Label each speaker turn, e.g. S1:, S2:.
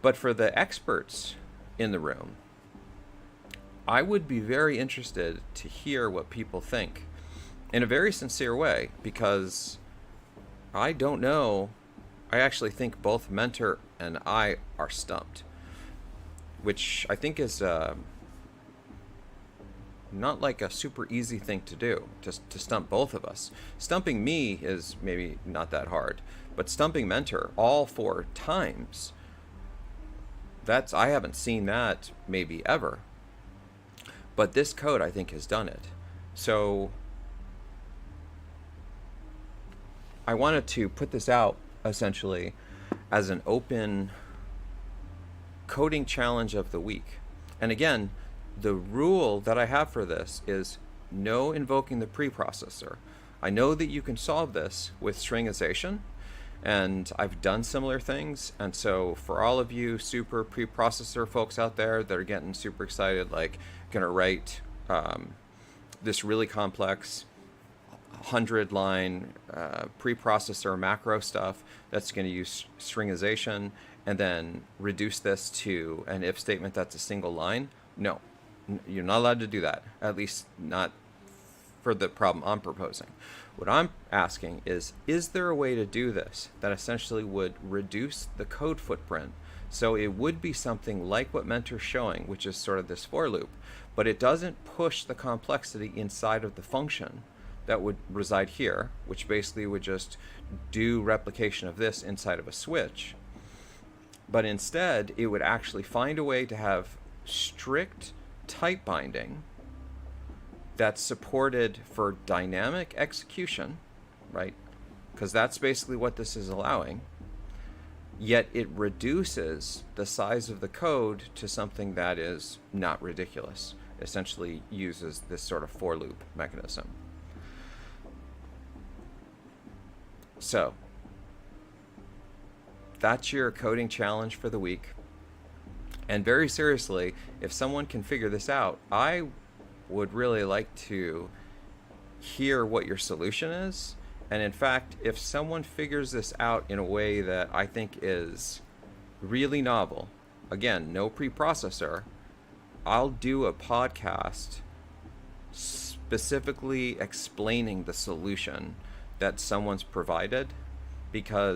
S1: But for the experts in the room, I would be very interested to hear what people think in a very sincere way, because I don't know. I actually think both Mentor and I are stumped, which I think is not like a super easy thing to do, just to stump both of us. Stumping me is maybe not that hard, but stumping Mentor all 4 times, I haven't seen that maybe ever. But this code, I think, has done it. So I wanted to put this out essentially as an open coding challenge of the week. And again, the rule that I have for this is no invoking the preprocessor. I know that you can solve this with stringization, and I've done similar things. And so for all of you super preprocessor folks out there that are getting super excited, like gonna write this really complex 100-line preprocessor macro stuff that's going to use stringization and then reduce this to an if statement that's a single line. No, you're not allowed to do that, at least not for the problem I'm proposing. What I'm asking is there a way to do this that essentially would reduce the code footprint? So it would be something like what Mentor's showing, which is sort of this for loop, but it doesn't push the complexity inside of the function that would reside here, which basically would just do replication of this inside of a switch. But instead, it would actually find a way to have strict type binding that's supported for dynamic execution, right? Because that's basically what this is allowing. Yet it reduces the size of the code to something that is not ridiculous. Essentially uses this sort of for loop mechanism. So that's your coding challenge for the week. And very seriously, if someone can figure this out, I would really like to hear what your solution is. And in fact, if someone figures this out in a way that I think is really novel, again, no preprocessor, I'll do a podcast specifically explaining the solution that someone's provided, because